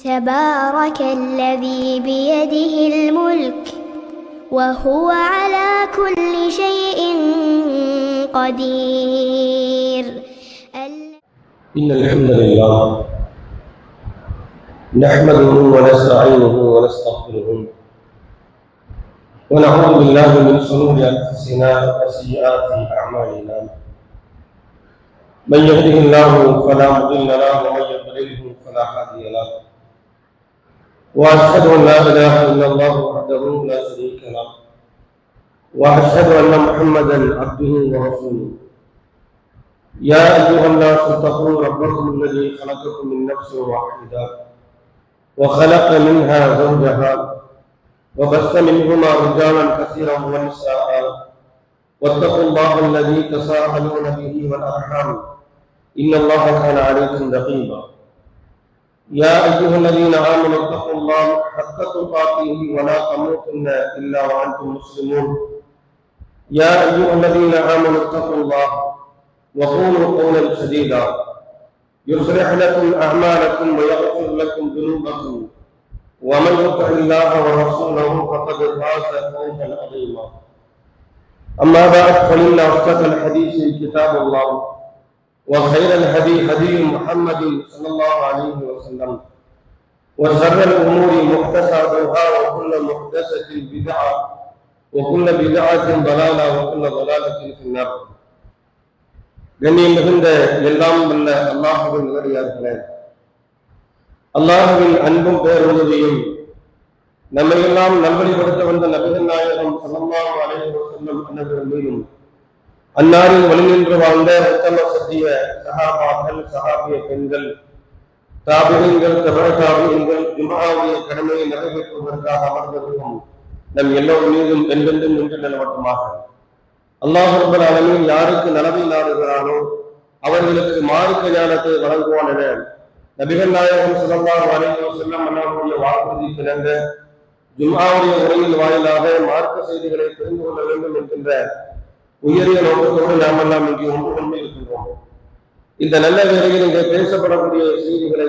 تبارك الذي بيده الملك وهو على كل شيء قدير. إن الحمد لله نحمده ونستعينه ونستغفره ونعوذ بالله من شرور أنفسنا وسيئات أعمالنا. من يهده الله فلا مضل له ومن يضلله فلا هادي له. وأشهد أن لا إله إلا الله وحده لا شريك له وأشهد أن محمدا عبده ورسوله. يا أيها الناس اتقوا ربكم الذي خلقكم من نفس واحدة وخلق منها زوجها وبث منهما رجالا كثيرا ونساء واتقوا الله الذي تساءلون به والأرحام إن الله كان عليكم رقيبا. يا أيها الذين آمنوا اتقوا الله حق تقاته ولا تموتن إلا وأنتم مسلمون. يا أيها الذين آمنوا اتقوا الله وقولوا قولا سديدا يصلح لكم أعمالكم ويغفر لكم ذنوبكم ومن يطع الله ورسوله فقد فاز فوزا عظيما. أما بعد فإن أصدق الحديث كتاب الله وخير الهدي هدي محمد صلى الله عليه وسلم وشر الأمور محدثاتها وكل محدثة بدعة وكل بدعة ضلالة وكل ضلالة في النار. கண்ணியம் மிகுந்த எல்லாம் வல்ல அல்லாஹ்வின் நல்லடியார்களே, அல்லாஹ்வின் அன்பும் பேருதவியும் நம்மையெல்லாம் நல்வழிப்படுத்த வந்த நபிகள் நாயகம் ஸல்லல்லாஹு அலைஹி வஸல்லம் அன்னவர்கள் மீதும் அன்னாரின் வழி நின்று வாழ்ந்த உத்தம சத்திய சஹாபாக்கள், சஹாபிய பெண்கள், தாபிஈன்கள், தபஅ தாபிஈன்கள், ஜும்ஆவுடைய கடமையை நிறைவேற்றுவதற்காக அமர்ந்திருக்கும் நம் எல்லோர் மீதும் என்றென்றும் நின்று நிலவட்டுமாக. அல்லாஹ் ரப்பல் ஆலமீன் யாருக்கு நலவை நாடுகிறானோ அவர்களுக்கு மார்க்க ஞானத்தை வழங்குவான் என நபிகள் நாயகம் ஸல்லல்லாஹு அலைஹி வஸல்லம் அன்னாருடைய வாக்குறுதிக்கு இணங்க ஜும்ஆவுடைய உரையின் வாயிலாக மார்க்க செய்திகளை தெரிந்து கொள்ள வேண்டும் என்கின்ற உயரிய நோக்கத்தோடு நாமெல்லாம் இங்கே ஒன்று கொண்டு இருக்கின்றோம். இந்த நல்ல வேளையில் இங்கே பேசப்படக்கூடிய செய்திகளை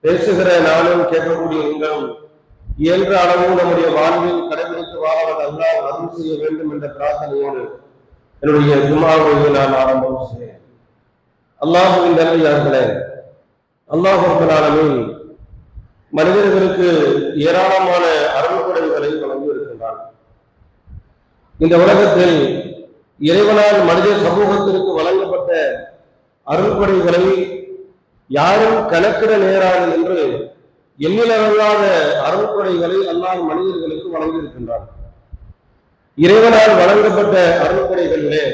பேசுகிற நானும் கேட்கக்கூடிய நீங்களும் இயன்ற அளவும் நம்முடைய வாழ்வில் கடைபிடித்து வாழ்வது அல்லாஹ் அருள் செய்ய வேண்டும் என்ற பிரார்த்தனையோடு என்னுடைய ஜும்ஆவை நான் ஆரம்பம் செய்கிறேன். அல்லாஹ்வின் நல்லடியார்களே, அல்லாஹ் ரப்பல் ஆலமீன் மனிதர்களுக்கு ஏராளமான அருள்கொடைகளை வழங்கி இருக்கின்றான். இந்த உலகத்தில் இறைவனால் மனித சமூகத்திற்கு வழங்கப்பட்ட அருள்கொடைகளை யாரும் கணக்கிட நேராது என்று எண்ணிலடங்காத அருள்கொடைகளை அல்லாஹ் மனிதர்களுக்கு வழங்கி இருக்கின்றான். இறைவனால் வழங்கப்பட்ட அருள்கொடைகளிலே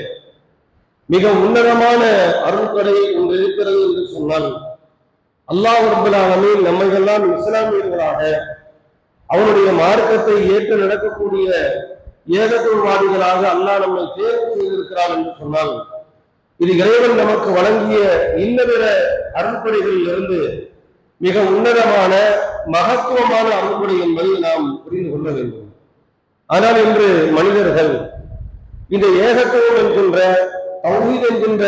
மிக உன்னதமான அருள்கொடை ஒன்று இருக்கிறது என்று சொன்னால், அல்லாஹ் ரப்பல் ஆலமீன் நம்மையெல்லாம் இஸ்லாமியர்களாக அவனுடைய மார்க்கத்தை ஏற்று நடக்கக்கூடிய ஏகத்துவவாதிகளாக அல்லாஹ் நம்மை தேர்வு செய்திருக்கிறான் என்று சொன்னால், இது இறைவன் நமக்கு வழங்கிய இன்னபிற அருள்கொடைகளில் இருந்து மிக உன்னதமான மகத்துவமான அருள்கொடை என்பதை நாம் புரிந்து கொள்ள வேண்டும். ஆனால் இன்று மனிதர்கள் இந்த ஏகத்துவம் என்கின்ற தௌஹீத் என்கின்ற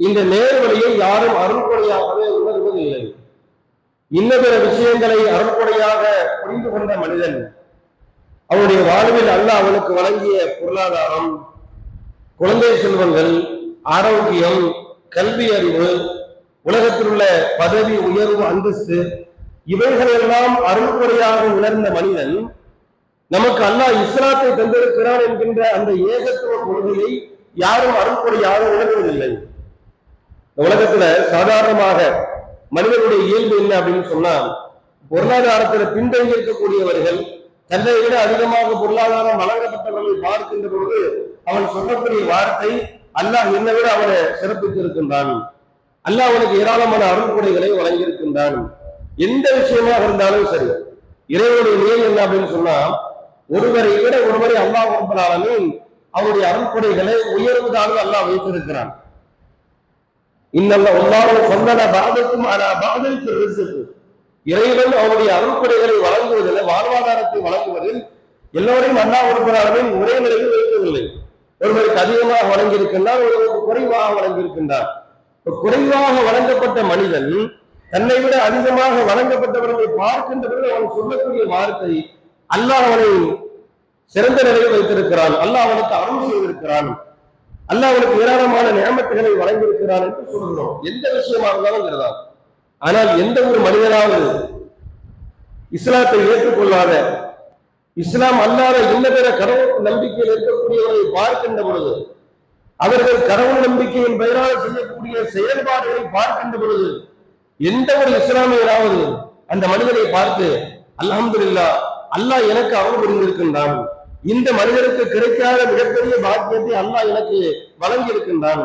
இந்த நேர்வழியை யாரும் அருள்கொடையாகவே உணர்வதில்லை. இன்னபிற விஷயங்களை அருள்கொடையாக புரிந்து கொண்ட மனிதன் அவனுடைய வாழ்வில் அல்லாஹ் அவனுக்கு வழங்கிய பொருளாதாரம், குழந்தை செல்வங்கள், ஆரோக்கியம், கல்வி அறிவு, உலகத்தில் உள்ள பதவி உயர்வு, அந்தஸ்து, இவைகளெல்லாம் அருள்கொடையாக உணர்ந்த மனிதன் நமக்கு அல்லாஹ் இஸ்லாத்தை தந்திருக்கிறான் என்கின்ற அந்த ஏகத்துவ கொள்கையை யாரும் அருள்கொடையாக உணர்வதில்லை. உலகத்துல சாதாரணமாக மனிதனுடைய இயல்பு என்ன அப்படின்னு சொன்னா, பொருளாதாரத்துல பின்தங்கி இருக்கக்கூடியவர்கள் தன்னை விட அதிகமாக பொருளாதாரம் வழங்கப்பட்டவர்களை பார்க்கின்ற பொழுது அவன் சொல்லக்கூடிய வார்த்தை, அல்லாஹ் என்னை விட அவனை சிறப்பித்திருக்கின்றான், அல்லாஹ் அவனுக்கு ஏராளமான அருள்கொடைகளை வழங்கியிருக்கின்றான். எந்த விஷயமாக இருந்தாலும் சரி, இறைவனுடைய நிலை என்ன அப்படின்னு சொன்னா, ஒருவரை விட ஒருவரை அல்லாஹ் ரப்பல் ஆலமீன் அவருடைய அருள்கொடைகளை உயர்வுதாக அல்லாஹ் வைத்திருக்கிறான். இறைவன் அவருடைய அருள்கொடைகளை வழங்குவதில், வாழ்வாதாரத்தை வழங்குவதில் எல்லோரையும் அல்லாஹ் ரப்பல் ஆலமீன் ஒரே நிலையில் வைக்கவில்லை. ஒருவருக்கு அதிகமாக வழங்கியிருக்கின்றார், ஒருவருக்கு குறைவாக வழங்கியிருக்கின்றார். குறைவாக வழங்கப்பட்ட மனிதன் தன்னை விட அதிகமாக வழங்கப்பட்டவர்களை பார்க்கின்றவர்கள் அவன் சொல்லக்கூடிய வார்த்தை, அல்லாஹ் அவனை சிறந்த நிலையில் வைத்திருக்கிறான், அல்லாஹ் அவனுக்கு அருள் செய்திருக்கிறான், அல்லாஹ் அவனுக்கு ஏராளமான நியமத்துகளை வழங்கியிருக்கிறான் என்று சொல்கிறோம். எந்த விஷயமாக இருந்தாலும். ஆனால் எந்த ஒரு மனிதனாவது இஸ்லாத்தை ஏற்றுக்கொள்ளாத, இஸ்லாம் அல்லாத இன்ன பிற கடவுள் நம்பிக்கையில் இருக்கக்கூடியவர்களை பார்க்கின்ற பொழுது, அவர்கள் கடவுள் நம்பிக்கையின் பெயரால் செய்யக்கூடிய செயல்பாடுகளை பார்க்கின்ற பொழுது, எந்த ஒரு இஸ்லாமியராவது அந்த மனிதனை பார்த்து அல்ஹம்துலில்லாஹ் அல்லாஹ் எனக்கு அருள் புரிந்திருக்கின்றான், இந்த மனிதனுக்கு கிடைக்காத மிகப்பெரிய பாக்கியத்தை அல்லாஹ் எனக்கு வழங்கி இருக்கின்றான்,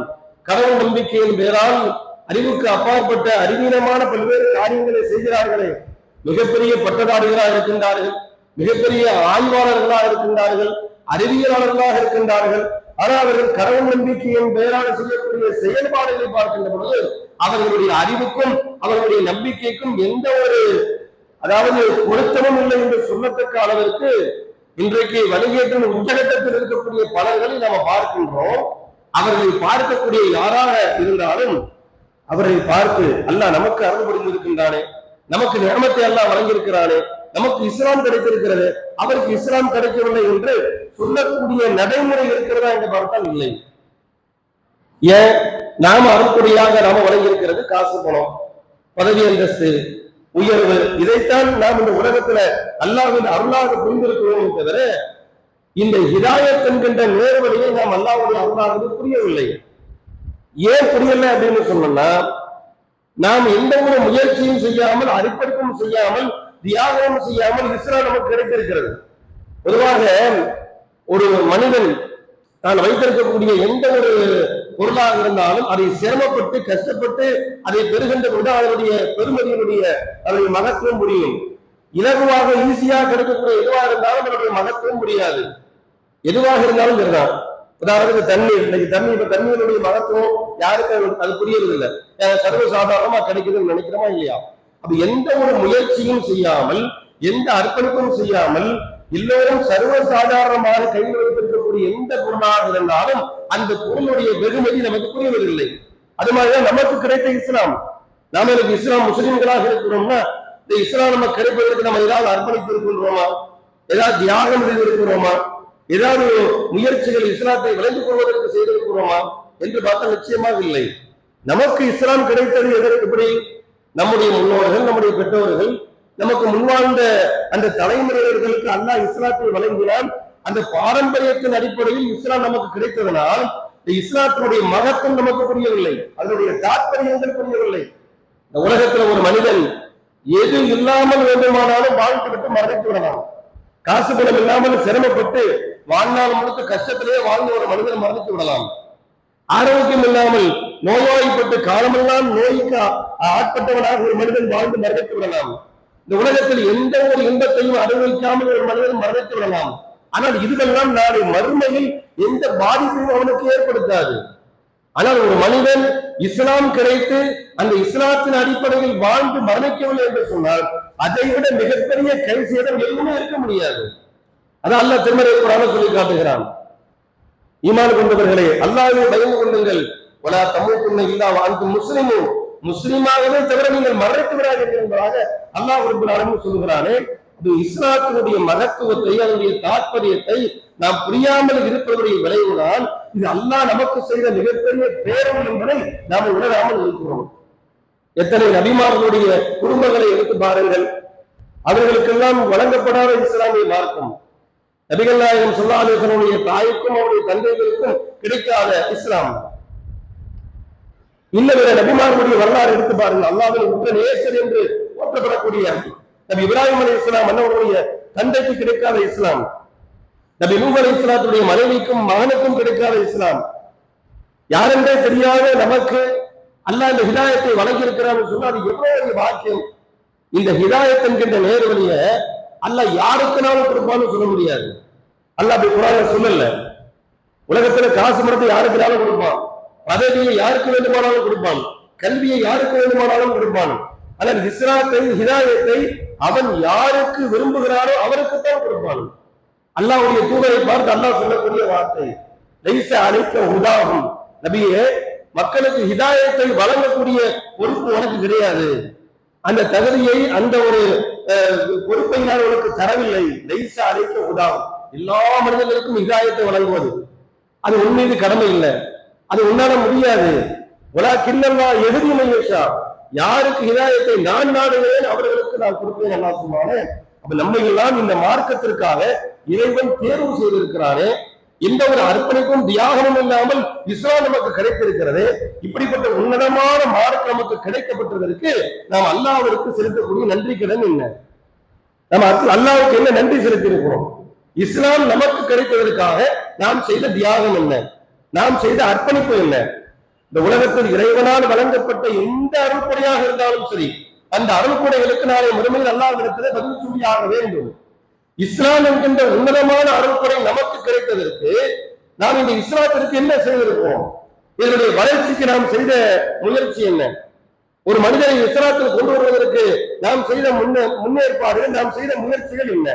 கடவுள் நம்பிக்கையின் பெயரால் அறிவுக்கு அப்பாற்பட்ட அறிவீனமான பல்வேறு காரியங்களை செய்கிறார்களே, மிகப்பெரிய பட்டதாரிகளாக இருக்கின்றார்கள், மிகப்பெரிய ஆய்வாளர்களாக இருக்கின்றார்கள், அறிவியலாளர்களாக இருக்கின்றார்கள், ஆனால் அவர்கள் கடவுள் நம்பிக்கையின் பெயரால் செய்யக்கூடிய செயல்பாடுகளை பார்க்கின்ற பொழுது அவர்களுடைய அறிவுக்கும் அவர்களுடைய நம்பிக்கைக்கும் எந்த ஒரு பொருத்தமும் இல்லை என்று சொல்லத்தக்க அளவிற்கு இன்றைக்கு வழிகேட்டின் உச்சகட்டத்தில் இருக்கக்கூடிய பலர்களை நாம் பார்க்கின்றோம். அவர்களை பார்க்கக்கூடிய யாராக இருந்தாலும் அவரை பார்த்து அல்லாஹ் நமக்கு அருள் புரிந்திருக்கின்றானே, நமக்கு நியமத்தை அல்லாஹ் வழங்கியிருக்கிறானே, நமக்கு இஸ்லாம் கிடைத்திருக்கிறது, அவருக்கு இஸ்லாம் கிடைக்கவில்லை என்று சொல்லக்கூடிய நடைமுறை இருக்கிறதா என்று பார்த்தால் இல்லை. ஏன்? நாம அருள்படியாக நாம வழங்கியிருக்கிறது காசு, பணம், பதவி, அந்தஸ்து, உயர்வு, இதைத்தான் நாம் இந்த உலகத்துல அல்லாஹ்வின் அருளாக புரிந்திருக்கிறோம் தவிர இந்த ஹிதாயத் என்கின்ற நேர்வழியை நாம் அல்லாஹ்வுடைய அருளாக புரியவில்லை. ஏன் புரியல அப்படின்னு சொன்னோம்னா, நாம் எந்த ஒரு முயற்சியும் செய்யாமல், அர்ப்பணிப்பும் செய்யாமல், தியாகமும் செய்யாமல் இஸ்லாம் நமக்கு கிடைத்திருக்கிறது. பொதுவாக ஒரு மனிதன் தான் வைத்திருக்கக்கூடிய எந்த ஒரு பொருளாக இருந்தாலும் அதை சிரமப்பட்டு கஷ்டப்பட்டு அதை பெறுகின்ற பொழுது அதனுடைய பெருமதியினுடைய அதனுடைய மகத்துவம் புரியும். இலகுவாக ஈஸியாக கிடைக்கக்கூடிய எதுவாக இருந்தாலும் அதனுடைய மகத்துவம் புரியாது. எதுவாக இருந்தாலும் சரிதான். உதாரணத்துக்கு தண்ணீர், இன்னைக்கு தண்ணீருடைய மகத்துவம் யாருக்கு அது புரியறதில்லை, சர்வசாதாரணமா கிடைக்குதுன்னு நினைக்கிறோமா இல்லையா? அப்ப எந்த ஒரு முயற்சியும் செய்யாமல், எந்த அர்ப்பணிப்பும் செய்யாமல், எல்லோரும் சர்வசாதாரணமாக கையில் வைத்திருக்கக்கூடிய எந்த பொருளாக இருந்தாலும் அந்த பொருளுடைய வெகுமதி நமக்கு புரியவதில்லை. அது மாதிரிதான் நமக்கு கிடைத்த இஸ்லாம். நாம எனக்கு இஸ்லாம் முஸ்லிம்களாக இருக்கிறோம்னா இந்த இஸ்லாம் நமக்கு கிடைப்பதற்கு நம்ம ஏதாவது அர்ப்பணித்து இருக்கின்றோமா, ஏதாவது தியாகம் செய்திருக்கிறோமா, ஏதாவது முயற்சிகள் இஸ்லாத்தை விளைந்து கொள்வதற்கு செய்திருக்கிறோமா என்று பார்த்தால் நிச்சயமாக இல்லை. நமக்கு இஸ்லாம் கிடைத்தது எதற்கு? எப்படி? நம்முடைய முன்னோர்கள், நம்முடைய பெற்றோர்கள், நமக்கு முன்வாழ்ந்த அந்த தலைமுறையர்களுக்கு அல்லாஹ் இஸ்லாத்தை வழங்கினால் அந்த பாரம்பரியத்தின் அடிப்படையில் இஸ்லாம் நமக்கு கிடைத்ததனால் இந்த இஸ்லாத்தினுடைய மகத்துவம் நமக்கு புரியவில்லை, அதனுடைய தாற்பயங்கள் புரியவில்லை. இந்த உலகத்துல ஒரு மனிதன் எது இல்லாமல் வேண்டுமானாலும் வாழ்க்கை விட்டு மறைத்து விடலாம். காசு பணம் இல்லாமல் சிரமப்பட்டு வாழ்நாள் முழுக்க கஷ்டத்திலேயே வாழ்ந்த ஒரு மனிதன் மரணித்து விடலாம். ஆரோக்கியம் இல்லாமல் நோய்வாய்ப்பட்டு காலமெல்லாம் நோய்க்கு ஆட்பட்டவனாக ஒரு மனிதன் வாழ்ந்து மரணித்து விடலாம். இந்த உலகத்தில் எந்த ஒரு இன்பத்தையும் அனுபவிக்காமல் ஒரு மனிதன் மரணித்து விடலாம். ஆனால் இதுவெல்லாம் நாளை மறுமையில் எந்த பாதிப்பையும் அவனுக்கு ஏற்படுத்தாது. ஆனால் ஒரு மனிதன் இஸ்லாம் கிடைத்து அந்த இஸ்லாத்தின் அடிப்படையில் வாழ்ந்து மரணிக்கவில்லை என்று சொன்னால் அதை விட மிகப்பெரிய கை சேதம் எதுவுமே இருக்க முடியாது. அதான் அல்லாஹ் திருமறை குர்ஆன்ல சொல்லி காட்டுகிறான். ஈமான் கொண்டவர்களே, அல்லாஹ்வை பயந்து கொள்ளுங்கள், வலா தமூதுன்ன இல்லா வ அன்தும் முஸ்லிமூன், முஸ்லிமாகவே தவிர நீங்கள் மறைத்து விடாதீர்கள் என்பதாக அல்லாஹ் ரப்பல் ஆலமீன் சொல்கிறானே. அது இஸ்லாத்தினுடைய மகத்துவத்தை, அதனுடைய தாற்பயத்தை நாம் புரியாமல் இருப்பவருடைய விளைவுதான் இது அல்லாஹ் நமக்கு செய்த மிகப்பெரிய பேரம் என்பதை நாம் உணராமல் இருக்கிறோம். எத்தனை நபிமார்களுடைய குடும்பங்களை எடுத்து பாருங்கள், அவர்களுக்கெல்லாம் வழங்கப்படாத இஸ்லாமிய மார்க்கம். நபிகள் நாயகம் ஸல்லல்லாஹு அலைஹி வஸல்லம் தாய்க்கும் அவருடைய தந்தைகளுக்கும் கிடைக்காத இஸ்லாம். இன்னும் நபிமார்களுடைய வரலாறு எடுத்து பாருங்கள். அல்லாஹ்வின் உற்ற நேசர் என்று போற்றப்படக்கூடிய நபி இப்ராஹிம் அலைஹிஸ்ஸலாம் அவர்களுடைய தந்தைக்கு கிடைக்காத இஸ்லாம், நபி நூஹ் அலைஹிஸ்ஸலாத்துடைய மனைவிக்கும் மகனுக்கும் கிடைக்காத இஸ்லாம். யாரென்றே தெரியாத நமக்கு அல்லாஹ் இந்த ஹிதாயத்தை வழங்கி இருக்கிறான்னு சொன்னா அது எவ்வளவு பாக்கியம். இந்த ஹிதாயத் என்கின்ற நேர்வழிய அல்லாஹ் யாருக்குனாலும் கொடுப்பான்னு சொல்ல முடியாது. அல்லாஹ் அப்படி குர்ஆன்ல சொல்லல. உலகத்துல காசு மரத்தை யாருக்குனாலும் கொடுப்பான், பதவியை யாருக்கு வேண்டுமானாலும் கொடுப்பான், கல்வியை யாருக்கு வேண்டுமானாலும் கொடுப்பான். ஆனால் இஸ்லாத்தை, ஹிதாயத்தை அவன் யாருக்கு விரும்புகிறானோ அவருக்குத்தான் கொடுப்பான். அல்லாஹ்வுடைய தூதரை பார்த்து அல்லாஹ் சொல்லக்கூடிய வார்த்தை, லைஸ அலைக்க ஹுதாஹும், நபியே மக்களுக்கு ஹிதாயத்தை வழங்கக்கூடிய பொறுப்பு உனக்கு கிடையாது. அந்த தகுதியை அந்த ஒரு பொறுப்பை நான் உனக்கு தரவில்லை. லைஸ அலைக்க உதாவும், எல்லா மனிதர்களுக்கும் ஹிதாயத்தை வழங்குவது அது உன் மீது கடமை இல்லை, அது உன்னால முடியாது. வலாக்கின்னல்லா யஹ்தி மன் யஷா, யாருக்கு ஹிதாயத்தை நான் நாடுகிறேன் அவர்களுக்கு நான் கொடுப்பேன் அல்லாஹ் சுப்ஹானஹு. அப்ப நம்ம எல்லாம் இந்த மார்க்கத்திற்காக இறைவன் தேர்வு செய்திருக்கிறானே, எந்த ஒரு அர்ப்பணிப்பும் தியாகமும் இல்லாமல் இஸ்லாம் நமக்கு கிடைத்திருக்கிறது. இப்படிப்பட்ட உன்னதமான மார்க்கம் நமக்கு கிடைக்கப்பட்டதற்கு நாம் அல்லாஹ்விற்கு செலுத்தக்கூடிய நன்றி கடன் என்ன? நம்ம அல்லாஹ்வுக்கு என்ன நன்றி செலுத்தி இருக்கிறோம்? இஸ்லாம் நமக்கு கிடைத்ததற்காக நாம் செய்த தியாகம் என்ன? நாம் செய்த அர்ப்பணிப்பு என்ன? இந்த உலகத்தில் இறைவனால் வழங்கப்பட்ட எந்த அருள்கொடையாக இருந்தாலும் சரி, அந்த அருள்கொடைகளுக்கு நாளை மறுமையில் அல்லாஹ்விடத்திலே பதில் சொல்லியாக வேண்டும். இஸ்லாம் என்கின்ற உன்னதமான அருள்கொடை நமக்கு கிடைத்ததற்கு நாம் இந்த இஸ்லாத்திற்கு என்ன செய்திருக்கிறோம்? இதனுடைய வளர்ச்சிக்கு நாம் செய்த முயற்சி என்ன? ஒரு மனிதனை இஸ்லாத்தில் கொண்டு வருவதற்கு நாம் செய்த முன்னேற்பாடுகள், நாம் செய்த முயற்சிகள் என்ன?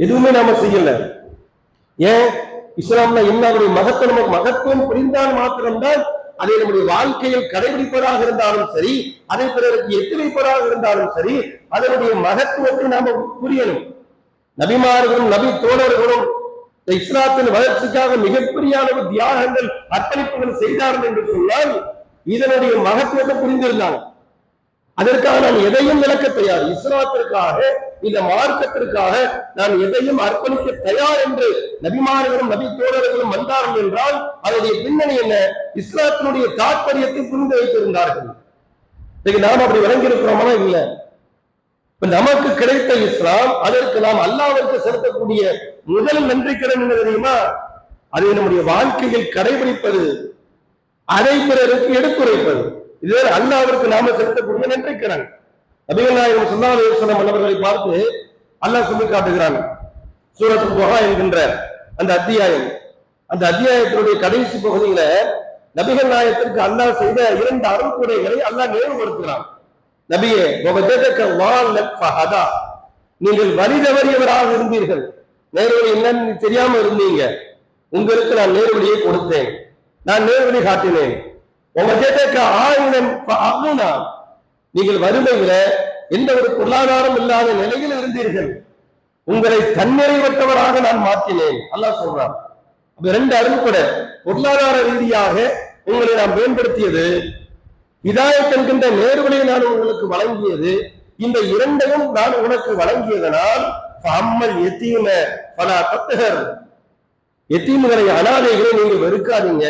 எதுவுமே நாம செய்யல. ஏன்? இஸ்லாம்ல என்ன அவருடைய மகத்துவம் புரிந்தால் மாத்திரம்தான் அதை நம்முடைய வாழ்க்கையில் கடைபிடிப்பதாக இருந்தாலும் சரி, அதை பிறருக்கு எட்டி வைப்பதாக இருந்தாலும் சரி, அதனுடைய மகத்துவத்தை நாம புரியணும். நபிமார்களும் நபி தோழர்களும் இஸ்லாத்தின் வளர்ச்சிக்காக மிகப்பெரிய அளவு தியாகங்கள் அர்ப்பணிப்புகள் செய்தார்கள் என்று சொன்னால் இதனுடைய மகத்துவத்தை புரிந்திருந்தாங்க. அதற்காக நான் எதையும் விளக்க தயார், இஸ்லாத்திற்காக இந்த மார்க்கத்திற்காக நான் எதையும் அர்ப்பணிக்க தயார் என்று நபிமார்களும் நபி தோழர்களும் வந்தார்கள் என்றால் அதனுடைய பின்னணி என்ன? இஸ்லாத்தினுடைய தாற்பயத்தை புரிந்து வைத்திருந்தார்கள். நாம் அப்படி விளங்கியிருக்கிறோமா? இல்லை. இப்ப நமக்கு கிடைத்த இஸ்லாம், அதற்கு நாம் அல்லாஹ்விற்கு செலுத்தக்கூடிய முதல் நன்றி கடன் என்ன தெரியுமா? அதை நம்முடைய வாழ்க்கையில் கடைபிடிப்பது, அதை பிறருக்கு எடுத்துரைப்பது. இதுவே அல்லாஹ்விற்கு நாம செலுத்தக்கூடிய நன்றி கடன். நபிகள் நாயகம் ஸல்லல்லாஹு அலைஹி வஸல்லம் அவர்களை பார்த்து அல்லாஹ் சொல்லி காட்டுகிறான். சூரத்துல் துஹா என்கின்ற அந்த அத்தியாயம், அந்த அத்தியாயத்தினுடைய கடைசி பகுதியில நபிகள் நாயகத்திற்கு அல்லாஹ் செய்த 2 அருள்கொடைகளை அல்லாஹ் நினைவுபடுத்துகிறான். நபியே, நீங்கள் வழி தவறியவராக இருந்தீர்கள், நேர்வழி என்னன்னு தெரியாம இருந்தீங்க, உங்களுக்கு நான் நேர்வழியை கொடுத்தேன், நான் நேர்வழி காட்டினேன். நீங்கள் வறுமையில எந்த ஒரு பொருளாதாரம் இல்லாத நிலையில் இருந்தீர்கள், உங்களை தன்னிறைவற்றவராக நான் மாற்றினேன். அல்லாஹ் சொல்றான். அப்ப 2 அருள்கொடை, பொருளாதார ரீதியாக உங்களை நான் மேம்படுத்தியது, ஹிதாயத் என்கின்ற நேர்வழியை நான் உங்களுக்கு வழங்கியது. இந்த 2ஐயும் நான் உனக்கு வழங்கியதனால் எத்தீம்களை, அனாதைகளை நீங்கள் வெறுக்காதீங்க,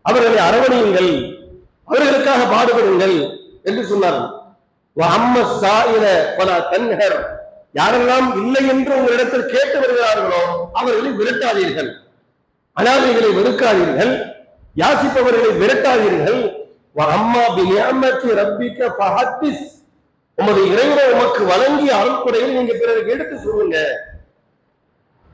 அவர்களை அரவணையுங்கள், அவர்களுக்காக பாடுபடுங்கள் என்று சொன்னார்கள். யாரெல்லாம் இல்லை என்று உங்களிடத்தில் கேட்டு வருகிறார்களோ அவர்களை விரட்டாதீர்கள், அனாதைகளை வெறுக்காதீர்கள், யாசிப்பவர்களை விரட்டாதீர்கள். உமது இறைவனை உமக்கு வழங்கிய அருள்கொடையை நீங்க பிறருக்கு எடுத்து சொல்லுங்க.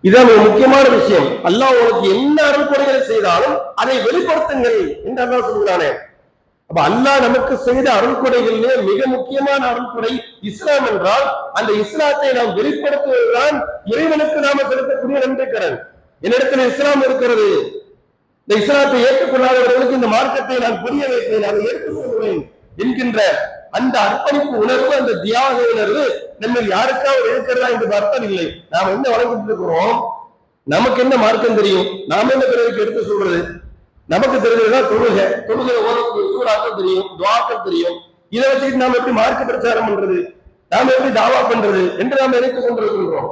இதான் ஒரு முக்கியமான விஷயம். அல்லாஹ் உனக்கு என்ன அருள்கொடைகளை செய்தாலும் அதை வெளிப்படுத்துங்கள் என்று அல்லாஹ் சொல்கிறானே. அப்ப அல்லாஹ் நமக்கு செய்த அருள்கொடைகளிலே மிக முக்கியமான அருள்கொடை இஸ்லாம் என்றால், அந்த இஸ்லாத்தை நாம் வெளிப்படுத்துவதுதான் இறைவனுக்கு நாம செலுத்தக்கூடிய நன்றி கடன். என்னிடத்தில் இஸ்லாம் இருக்கிறது, இந்த இஸ்லாத்தை ஏற்றுக்கொள்ளாதவர்களுக்கு இந்த மார்க்கத்தை நான் புரிய வைப்பேன், அதை ஏற்றுக்கொள்வேன் என்கின்ற அந்த அர்ப்பணிப்பு உணர்வு, அந்த தியாக உணர்வு நம்ம யாருக்காவது இருக்கிறதா என்று அர்த்தம் இல்லை. நாம் என்ன வழங்கிட்டு இருக்கிறோம்? நமக்கு என்ன மார்க்கம் தெரியும்? நாம என்ன பிறருக்கு எடுத்து சொல்றது? நமக்கு தெரிஞ்சதுதான் தொழுகை ஓரக்கூடிய சூறாக்கள் தெரியும், துவாக்கள் தெரியும். இதை வச்சுக்கிட்டு நாம எப்படி மார்க்க பிரச்சாரம் பண்றது, நாம எப்படி தாவா பண்றது என்று நாம் நினைத்துக் கொண்டிருக்கின்றோம்.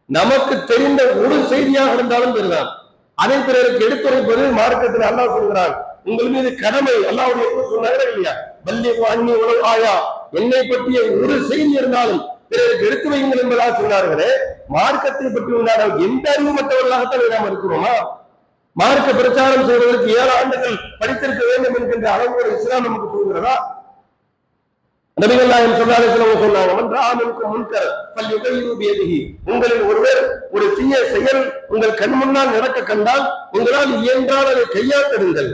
நமக்கு தெரிந்த ஒரு செய்தியாக இருந்தாலும் பெருதான் அதை பிறருக்கு எடுத்துரைப்பது மார்க்கத்தில் அல்லாஹ் சொல்கிறான். உங்கள் மீது கடமை. அல்லாஹ்வுடைய சொன்னாங்க இல்லையா, பல்லிகு அன்னி வலவ் ஆயா, என்னை பற்றிய ஒரு செய்தி இருந்தாலும் பிறருக்கு எடுத்து வையுங்கள் என்பதாக சொன்னார்களே. மார்க்கத்தை பற்றி உண்டான எந்த அறிவு மற்றவர்களாகத்தான் நாம் இருக்கிறோமா? மார்க்க பிரச்சாரம் செய்வதற்கு 7 ஆண்டுகள் படித்திருக்க வேண்டும் என்கின்ற அளவோடு இஸ்லாம் நமக்கு சொல்கிறதா? நபிகள் நாயகம் ஸல்லல்லாஹு அலைஹி வஸல்லம் சொன்னாங்க, உங்களில் ஒருவர் ஒரு தீய செயல் உங்கள் கண் முன்னால் நடக்க கண்டால் உங்களால் இயன்றால் அதை கையாட்டிடுங்கள்.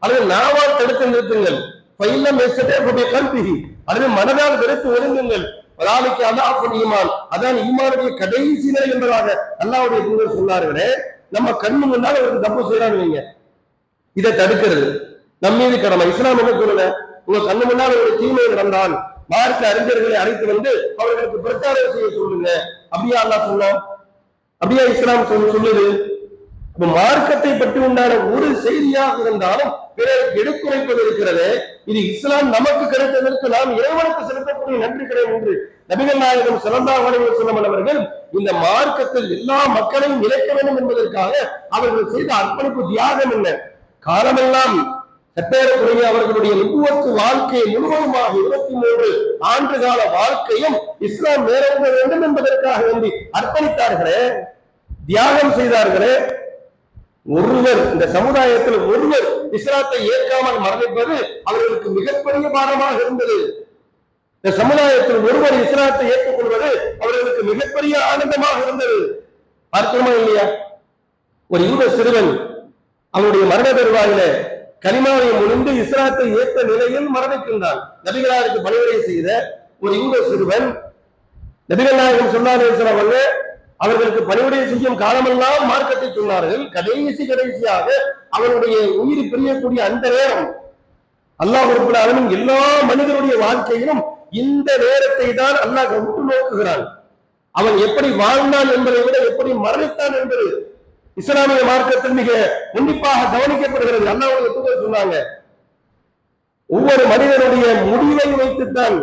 அல்லது நாவால் தடுத்து நிறுத்துங்கள், அல்லது மனதால் வெறுத்து ஒதுங்குங்கள். அதான் ஈமானுடைய கடைசி நிலை என்பதாக அல்லாஹ்வுடைய தூதர் சொன்னார்களே. நம்ம கண்ணு முன்னால் ஒரு தப்பு செய்யறான்னு வைங்க, இதை தடுக்கிறது நம்ம மீது கடமை. இஸ்லாம் என்ன சொல்லல? உங்க கண்ணு முன்னால் ஒரு தீமை நடந்தால் மார்க்க அறிஞர்களை அழைத்து வந்து அவர்களுக்கு பிரச்சாரம் செய்ய சொல்லுங்க. அப்படியா அல்லாஹ் சொன்னான்? அப்படியா இஸ்லாம் சொல்லுது? மார்க்கத்தை பற்றி உண்டான ஒரு செய்தியாக இருந்தாலும் பிறருக்கு எடுத்துரைப்பது இருக்கிறது. இது இஸ்லாம் நமக்கு கிடைத்ததற்கு நாம் இறைவனுக்கு செலுத்தக்கூடிய நன்றி கிடையாது என்று நபிகள் நாயகம் ஸல்லல்லாஹு அலைஹி வஸல்லம் அவர்கள் இந்த மார்க்கத்தில் எல்லா மக்களையும் இணைக்க வேண்டும் என்பதற்காக அவர்கள் செய்த அர்ப்பணிப்பு தியாகம் என்ன? காலமெல்லாம் சட்டேறக்குரிய அவர்களுடைய நுபுவத்து வாழ்க்கையை முழுவதுமாக 23 ஆண்டு கால வாழ்க்கையும் இஸ்லாம் மேலோங்க வேண்டும் என்பதற்காக வேண்டி அர்ப்பணித்தார்களே, தியாகம் செய்தார்களே. ஒருவர் இந்த சமுதாயத்தில் ஒருவர் இஸ்லாத்தை ஏற்காமல் மரணிப்பது அவர்களுக்கு மிகப்பெரிய பாரமாக இருந்தது. இந்த சமுதாயத்தில் ஒருவர் இஸ்லாத்தை ஏற்றுக்கொள்வது அவர்களுக்கு மிகப்பெரிய ஆனந்தமாக இருந்தது. பார்க்கிறோமா இல்லையா? ஒரு யூத சிறுவன் அவனுடைய மரண தருவாயில கலிமாவை முடிந்து இஸ்லாத்தை ஏற்ற நிலையில் மரணிக்கின்றான். நபிகளாருக்கு பணிவுரை செய்த ஒரு யூத சிறுவன் நபிகள் நாயகம் சொன்னார்கள், அவர்களுக்கு பணிவுரை செய்யும் காலமெல்லாம் மார்க்கத்தை சொன்னார்கள். கடைசியாக அவனுடைய உயிர் பிரியக்கூடிய அந்த நேரம் அல்லாஹ் ரப்பல் ஆலமீன் எல்லா மனிதனுடைய வாழ்க்கையிலும் இந்த நேரத்தை தான் அல்லாஹ் உற்று நோக்குகிறான். அவன் எப்படி வாழ்ந்தான் என்பதை விட எப்படி மரணித்தான் என்பது இஸ்லாமிய மார்க்கத்தில் மிக உன்னிப்பாக கவனிக்கப்படுகிறது. அல்லாஹ்வுடைய தூதர் சொன்னாங்க, ஒவ்வொரு மனிதனுடைய முடிவை வைத்துத்தான்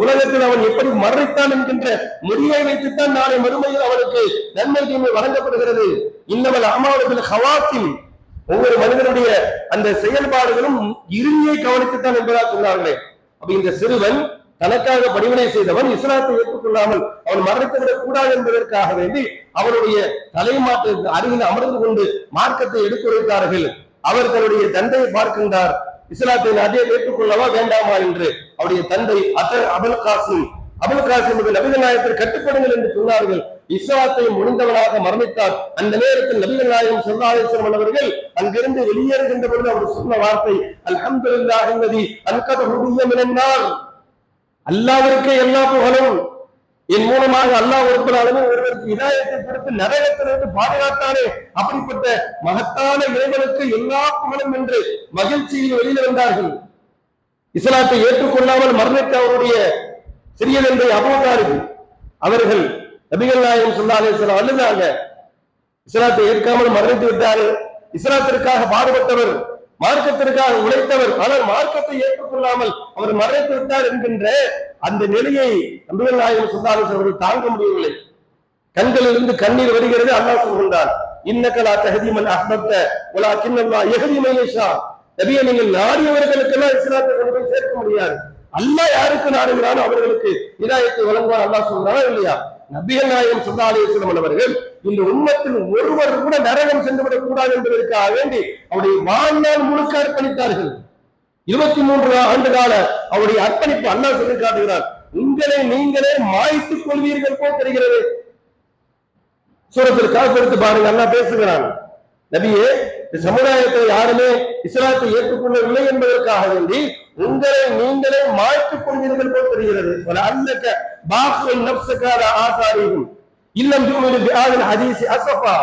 உலகத்தில் அவன் எப்படி மரணித்தான் என்கின்ற முடிவை வைத்துத்தான் நாளை மறுமையில் அவனுக்கு நன்மை தீமை வழங்கப்படுகிறது. இன்னமல் அமாலு பில் ஹவாத்திம், ஒவ்வொரு மனிதனுடைய அந்த செயல்பாடுகளும் இறுதியை கவனித்துத்தான் என்பதாக சொன்னார்களே. அப்ப இந்த சிறுவன் தனக்காக பணிவிடை செய்தவன் இஸ்லாத்தை ஏற்றுக்கொள்ளாமல் அவன் மரணித்துவிடக் கூடாது என்பதற்காக வேண்டி அவனுடைய தலைமாற்றத்திற்கு அருகில் அமர்ந்து கொண்டு மார்க்கத்தை எடுத்துரைத்தார்கள். அவர் தன்னுடைய தந்தையை பார்க்கின்றார், இஸ்லாத்தை அதே ஏற்றுக்கொள்ளவா வேண்டாமா என்று. அவருடைய தந்தை அபுல் காசிம் நபிகள் நாயகத்தில் கட்டுப்படுங்கள் என்று சொன்னார்கள். இஸ்லாத்தை முடிந்தவனாக மரணித்தார். அந்த நேரத்தில் நபிகள் நாயகம் ஸல்லல்லாஹு அலைஹி வஸல்லம் அவர்கள் அங்கிருந்து வெளியேறுகின்ற பொழுது அவர் சொன்ன வார்த்தை, அல்ஹம்துலில்லாஹி அல்லதி அன்கதஹு மினன் நார். அல்லாஹ்விற்கே எல்லா புகழும், என் மூலமாக அல்லாஹ் ரப்பல் ஆலமீன் ஒருவருக்கு ஹிதாயத்தை கொடுத்து நரகத்திலிருந்து பாதுகாத்தானே, அப்படிப்பட்ட மகத்தான இறைவனுக்கு எல்லா புகழும் என்று மகிழ்ச்சியில் வெளியில் வந்தார்கள். இஸ்லாத்தை ஏற்றுக்கொள்ளாமல் மரணித்த அவருடைய சிறிய தந்தை அபூ தாலிப் அவர்கள் நபிகள் நாயகம் ஸல்லல்லாஹு அலைஹி வஸல்லம் அழுதாங்க. இஸ்லாத்தை ஏற்காமல் மரணித்து விட்டார்கள். இஸ்லாத்திற்காக பாடுபட்டவர், மார்க்கத்திற்காக உழைத்தவர், ஆனால் மார்க்கத்தை ஏற்றுக்கொள்ளாமல் அவர் மரணித்து விட்டார் என்கின்ற அந்த நிலையை நபிகள் நாயகம் ஸல்லல்லாஹு அலைஹி வஸல்லம் அவர்கள் தாங்க முடியவில்லை. கண்களிலிருந்து கண்ணீர் வருகிறது. அல்லாஹ் சொல்கிறான், இன்னக லா தஹ்தி மன் அஹ்பப்த வலாக்கின்னல்லாஹ் யஹ்தி மன் யஷா. நபியே, நீங்கள் நாடியவர்களுக்கெல்லாம் இஸ்லாத்தை கொண்டு போய் சேர்க்க முடியாது. அல்லாஹ் யாருக்கு நாடுகிறானோ அவர்களுக்கு ஹிதாயத்தை வழங்குவார். அல்லாஹ் சொல்றானா இல்லையா? நபிகள் நாயகம் ஸல்லல்லாஹு அலைஹி வஸல்லம் அவர்கள் இந்த உம்மத்தில் ஒருவர் கூட நரகம் சென்றுவிடக் கூடாது என்பதற்காக வேண்டி அவருடைய வாழ்நாள் முழுக்க அர்ப்பணித்தார்கள். 23 ஆண்டு கால அவருடைய அர்ப்பணிப்பு அல்லாஹ் சொல்லி காட்டுகிறார். உங்களை நீங்களே மாய்த்துக் கொள்வீர்கள் போல் தெரிகிறது. சூரத்துல் கஹ்ஃப் எடுத்து பாருங்க, அல்லாஹ் பேசுகிறான், நபியே, இந்த சமுதாயத்தை யாருமே இஸ்லாத்தை ஏற்றுக்கொள்ளவில்லை என்பதற்காக வேண்டி உங்களை நீங்களே மாய்த்துக் கொள்வீர்கள் போல் தெரிகிறது. அல்லக பாஹுல் நஃப்ஸக அலா ஆசாரிஹிம் இல்லம் யுமினு பிஹாதில் ஹதீஸ் அஸஃபா.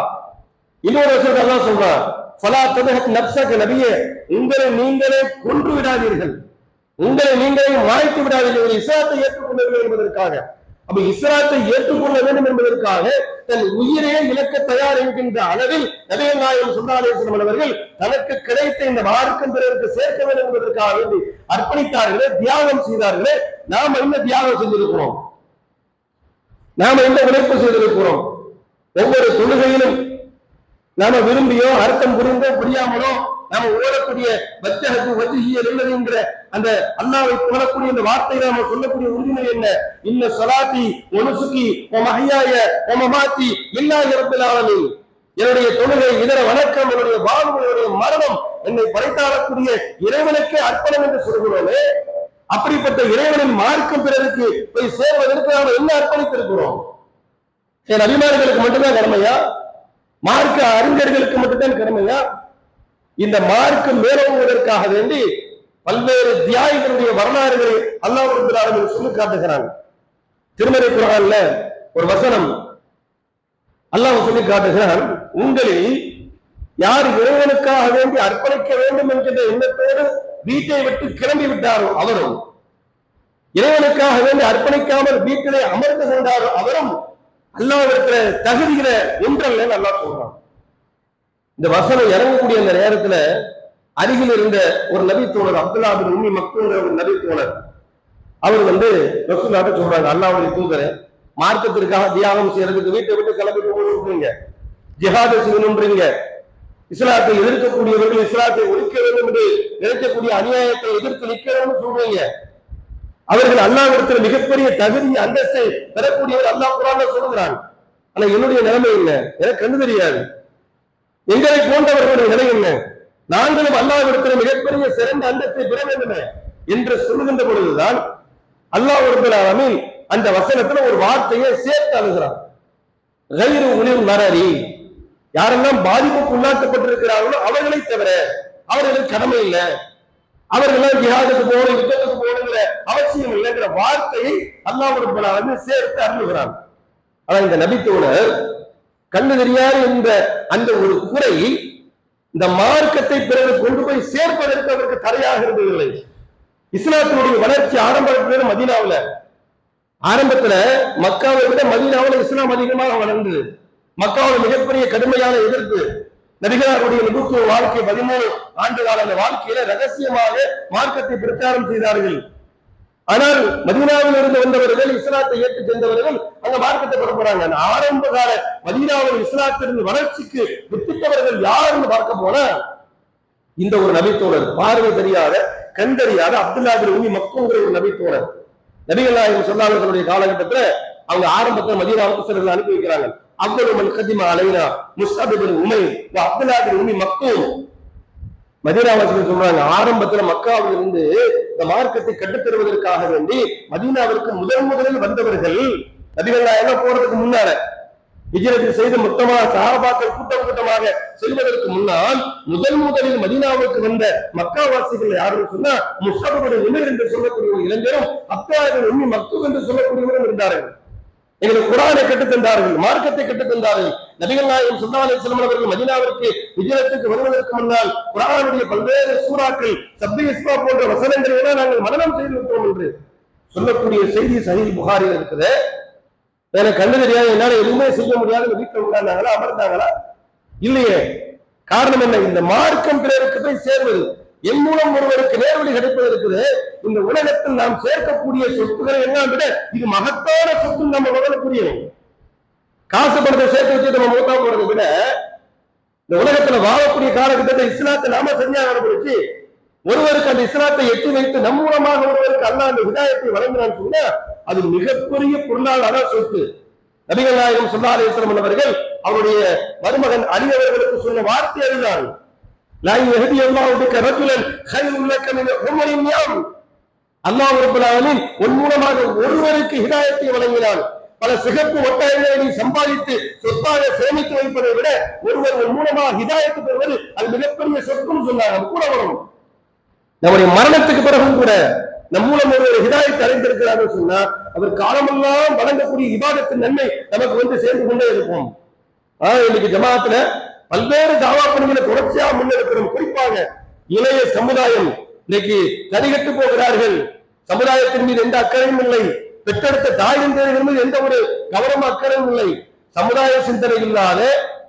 இன்னொரு வசனத்தில் அல்லாஹ் சொல்றார், ஃபலா ததஹக் நஃப்ஸக, நபியே, உங்களை நீங்களே கொன்று விடாதீர்கள், உங்களை நீங்களே மாய்த்து விடாதீர்கள் இஸ்லாத்தை ஏற்றுக்கொள்ளவில்லை என்பதற்காக. அப்ப இஸ்லாத்தை ஏற்றுக்கொள்ள வேண்டும் என்பதற்காக தன் உயிரையே இழக்க தயார் என்கின்ற அளவில் நபிகள் நாயகம் ஸல்லல்லாஹு அலைஹி வஸல்லம் அவர்கள் தனக்கு கிடைத்த இந்த மார்க்கம் பிறருக்கு சேர்க்க வேண்டும் என்பதற்காக வேண்டி அர்ப்பணித்தார்களே, தியாகம் செய்தார்களே. நாம என்ன தியாகம் செஞ்சிருக்கிறோம்? நாம என்ன உழைப்பு செய்திருக்கிறோம்? ஒவ்வொரு தொழுகையிலும் நாம விரும்பியோ அர்த்தம் புரிந்தோ புரியாமலோ நாம ஓடக்கூடிய வஜ்ஜஹது வஜ்ஹியல் என்கிற அந்த அல்லாஹ்வை புகழக்கூடிய இந்த வார்த்தை நாம சொல்லக்கூடிய உரிமை என்ன? இன்ன ஸலாத்தி வ நுசுகி வ மஹ்யாய வ மமாத்தி லில்லாஹி ரப்பில் ஆலமீன். என்னுடைய தொழுகை, இதர வணக்கம், என்னுடைய வாழ்வு, என்னுடைய மரணம் என்னை படைத்தாளக்கூடிய இறைவனுக்கே அர்ப்பணம் என்று சொல்கிறோமே. அப்படிப்பட்ட இறைவனின் மார்க்கம் பிறருக்கு போய் சேர்வதற்கு நாம் என்ன அர்ப்பணித்திருக்கிறோம்? நபிமார்களுக்கு மட்டும்தான் கடமையா? மார்க்க அறிஞர்களுக்கு மட்டும்தான் கடமையா? இந்த மார்க்கம் மேலோங்குவதற்காக வேண்டி பல்வேறு தியாகிகளுடைய வரலாறுகளை அல்லாஹ் ரப்பல் ஆலமீன் சொல்லி காட்டுகிறான். திருமறை குர்ஆன்ல ஒரு வசனம் அல்லாஹ் சொல்லி காட்டுகிறான், உங்களில் யார் இறைவனுக்காக வேண்டி அர்ப்பணிக்க வேண்டும் என்கின்ற எண்ணத்தோடு வீட்டை விட்டு கிளம்பி விட்டாரோ அவரும், இறைவனுக்காக வேண்டி அர்ப்பணிக்காமல் வீட்டிலே அமர்ந்து கொண்டாரோ அவரும் அல்லாஹ்விடத்துல தகுதியில ஒன்றல்ல நல்லா சொல்றான். இந்த வசனம் இறங்கக்கூடிய அந்த நேரத்துல அருகில் இருந்த ஒரு நபி தோழர் அப்துல்லா பின் உம்மி மக்தூம் ஒரு நபி தோழர், அவர் ரசூலுல்லாஹ்ட்ட சொல்றாங்க, அல்லாஹ்வுடைய தூதரே, மார்க்கத்திற்காக தியாகம் செய்யறதுக்கு வீட்டை விட்டு கிளம்பிட்டு போறீங்க, ஜிஹாத் செய்யணும்ன்றீங்க, இஸ்லாத்தை எதிர்க்கக்கூடியவர்கள் இஸ்லாத்தை ஒழிக்க வேண்டும் என்று நினைக்கக்கூடிய அநியாயத்தை எதிர்த்து நிற்கிறோம்னு சொல்றீங்க. அவர்கள் அல்லாஹ்விடத்தில் மிகப்பெரிய தகுதி அந்தஸ்தை பெறக்கூடியவர் அல்லாஹ் குர்ஆன்ல சொல்லுகிறான். ஆனா என்னுடைய நிலைமை என்ன, எனக்கு கண்டு தெரியாது. எங்களை போன்றவர்களுடைய நிலை என்ன, நாங்களும் அல்லாஹ்விடத்தில் மிகப்பெரிய சிறந்த அந்தஸ்தை பெற வேண்டும் என்று சொல்லுகின்ற பொழுதுதான் அல்லாஹ் ரப்பல் ஆலமீன் அந்த வசனத்துல ஒரு வார்த்தையை சேர்த்து அழுகிறான். கைரு உலில் நரரி, யாரெல்லாம் பாதிப்புக்கு உள்ளாக்கப்பட்டிருக்கிறார்களோ அவர்களை தவிர அவர்களுக்கு கடமை இல்லை, அவர்கள் ஜிஹாதுக்கு போகணும் யுத்தத்துக்கு போகணுங்கிற அவசியம் இல்லைங்கிற வார்த்தையை அல்லாஹ் ரப்பல் ஆலமீன் சேர்த்து அருளுகிறான். ஆனா இந்த நபித்தோழர் கண்ணு தெரியாது என்ற அந்த ஒரு குறை இந்த மார்க்கத்தை பிறகு கொண்டு போய் சேர்ப்பதற்கு அவருக்கு தடையாக இருந்ததில்லை. இஸ்லாத்தினுடைய வளர்ச்சி ஆரம்பத்தில் மதீனாவுல, ஆரம்பத்துல மக்காவை விட மதீனாவுல இஸ்லாம் அதிகமாக வளர்ந்தது. மக்காவுல மிகப்பெரிய கடுமையான எதிர்ப்பு, நபிகளாருடைய நிபுத்துவ வாழ்க்கை 13 ஆண்டு கால அந்த வாழ்க்கையில ரகசியமாக மார்க்கத்தை பிரச்சாரம் செய்தார்கள். ஆனால் மதீனாவில் இருந்து வந்தவர்கள், இஸ்லாத்தை ஏற்று சென்றவர்கள் அங்க மார்க்கத்தை பரப்புறாங்க. ஆரம்ப கால மதீனாவில் இஸ்லாத்திலிருந்து வளர்ச்சிக்கு வித்திட்டவர்கள் யாருன்னு பார்க்க போனா இந்த ஒரு நபித்தோழர், பார்வை தெரியாத கண் தெரியாத அப்துல்லா பின் உம்மி மக்தூம்ங்கிற ஒரு நபித்தோழர். நபிகள் நாயகம் ஸல்லல்லாஹு அலைஹி வஸல்லம் காலகட்டத்துல அவங்க ஆரம்பத்துல மதீனாவுக்கு சிலர்கள் அனுப்பி வைக்கிறாங்க. அவ்வளவு மன் கதிமா அலைனா முஸ்அப் பின் உமைர் வ அப்துல்லா பின் உம்மி மக்தூம். மதீனாவாசிகள் சொல்றாங்க, ஆரம்பத்துல மக்காவில் இருந்து இந்த மார்க்கத்தை கட்டுத்தருவதற்காக வேண்டி மதீனாவிற்கு முதலில் வந்தவர்கள் நபிகள் நாயகம் போறதுக்கு முன்னால ஹிஜ்ரத் செய்து மொத்தமாக சஹாபாக்கள் கூட்டமாக செல்வதற்கு முன்னால் முதலில் மதீனாவுக்கு வந்த மக்காவாசிகள் யாருன்னு சொன்னா முஸ்அப் பின் உமைர் என்று சொல்லக்கூடிய ஒரு இளைஞரும் அப்துல்லா பின் உம்மி மக்தூம் என்று சொல்லக்கூடியவரும் இருந்தார்கள். எங்களுக்கு குர்ஆனை கற்றுத் தந்தார்கள், மார்க்கத்தை கற்றுத் தந்தார்கள். நபிகள் நாயகம் ஸல்லல்லாஹு அலைஹி வஸல்லம் அவர்கள் மதீனாவிற்கு ஹிஜ்ரத்துக்கு வருவதற்கு முன்னால் குர்ஆனுடைய பல்வேறு சூறாக்கள், சப்ஹி இஸ்மா போன்ற வசனங்களை எல்லாம் நாங்கள் மனனம் செய்து விட்டோம் என்று சொல்லக்கூடிய செய்தி சஹீஹ் புகாரியில் இருக்குது. எனக்கு கண்டு தெரியாது, என்னால எதுவுமே செய்ய முடியாது, வீட்டில் உட்கார்ந்தாங்களா அமர்ந்தாங்களா? இல்லையே. காரணம் என்ன? இந்த மார்க்கம் பிறருக்கு போய் சேர்வது, என் மூலம் ஒருவருக்கு நேர்வழி கிடைப்பதற்கு இந்த உலகத்தில் நாம் சேர்க்கக்கூடிய சொத்துக்களை எல்லாம் விட இது மகத்தான சொத்து. நம்ம முதல்ல புரியணும். காசு பணத்தை சேர்த்து வச்சு நம்ம மூத்தா போறதை விட இந்த உலகத்துல வாழக்கூடிய காலகட்டத்தை இஸ்லாத்தை நாம செஞ்சா ஆரம்பிச்சு ஒருவருக்கு அந்த இஸ்லாத்தை எட்டி வைத்து நம் மூலமாக ஒருவருக்கு அல்லாஹ் அந்த ஹிதாயத்தை வழங்கினான்னு சொன்னா அது மிகப்பெரிய பொருளாதார சொத்து. நபிகள் நாயகம் ஸல்லல்லாஹு அலைஹி வஸல்லம் அவர்கள் அவருடைய மருமகன் அலி அவர்களுக்கு சொன்ன வார்த்தை அதுதான், அல்லாஹ் ரப்பல் ஆலமீன் உன் மூலமாக ஒருவருக்கு ஹிதாயத்தை வழங்கினான். பல சிகப்பு ஒட்டகங்களை நீ சம்பாதித்து சொத்தாக சேமித்து வைப்பதை விட ஒருவர் உன் மூலமாக ஹிதாயத்து பெறுவது அது மிகப்பெரிய சொத்துன்னு சொன்னாங்க. கூட வரும். நம்முடைய மரணத்துக்கு பிறகும் கூட நம் மூலம் ஒருவர் ஹிதாயத்தை அடைந்திருக்கிறார் சொன்னா அவர் காலமெல்லாம் வழங்கக்கூடிய இபாதத்தின் நன்மை நமக்கு சேர்ந்து கொண்டே இருக்கும். இன்னைக்கு ஜமாத்துல பல்வேறு தாவா பணிகளை தொடர்ச்சியாக முன்னெடுக்கிறோம். குறிப்பாக இளைய சமுதாயம் இன்னைக்கு தனிகட்டு போகிறார்கள். சமுதாயத்தின் மீது எந்த அக்கறையும் இல்லை, பெற்றெடுத்த தாயின் தேவைகள் மீது எந்த ஒரு கவனம் அக்கறையும் இல்லை. சமுதாய சிந்தனை இல்லாத,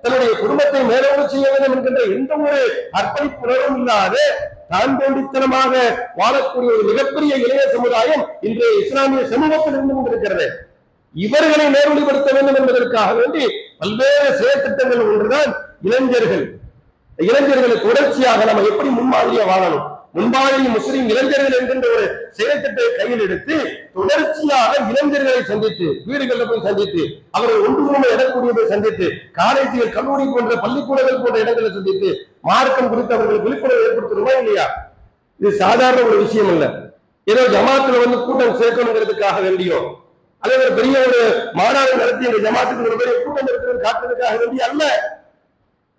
தன்னுடைய குடும்பத்தை மேலோடு செய்ய வேண்டும் என்கின்ற எந்த ஒரு அர்ப்பணிப்புணர்வும் இல்லாத தான் தோண்டித்தனமாக வாழக்கூடிய ஒரு மிகப்பெரிய இளைய சமுதாயம் இன்றைய இஸ்லாமிய சமூகத்தில் இருந்து கொண்டிருக்கிறது. இவர்களை நேர்வழிப்படுத்த வேண்டும் என்பதற்காக வேண்டி பல்வேறு செயற்திட்டங்கள் ஒன்றுதான் இளைஞர்களை தொடர்ச்சியாக நம்ம எப்படி முன்மாதிரியா வாழணும், முன்பாக முஸ்லிம் இளைஞர்கள் என்கின்ற ஒரு செயற்திட்டத்தை கையில் எடுத்து தொடர்ச்சியாக இளைஞர்களை சந்தித்து, வீடுகளில் போய் சந்தித்து, அவர்கள் ஒன்று இடக்கூடிய போய் சந்தித்து, காலேஜுகள், கல்லூரி போன்ற பள்ளிக்கூடங்கள் போன்ற இடங்களை சந்தித்து மார்க்கம் குறித்து அவர்களுக்கு விழிப்புணர்வு ஏற்படுத்தணுமா இல்லையா? இது சாதாரண ஒரு விஷயம் இல்ல. ஏதோ ஜமாத்துல கூட்டம் சேர்க்கணுங்கிறதுக்காக வேண்டியோ அல்லது பெரிய ஒரு மாநாடு நடத்தி இந்த ஜமாத்துக்கு ஒரு பெரிய கூட்டம் இருக்கிறது காட்டுறதுக்காக வேண்டிய அல்ல.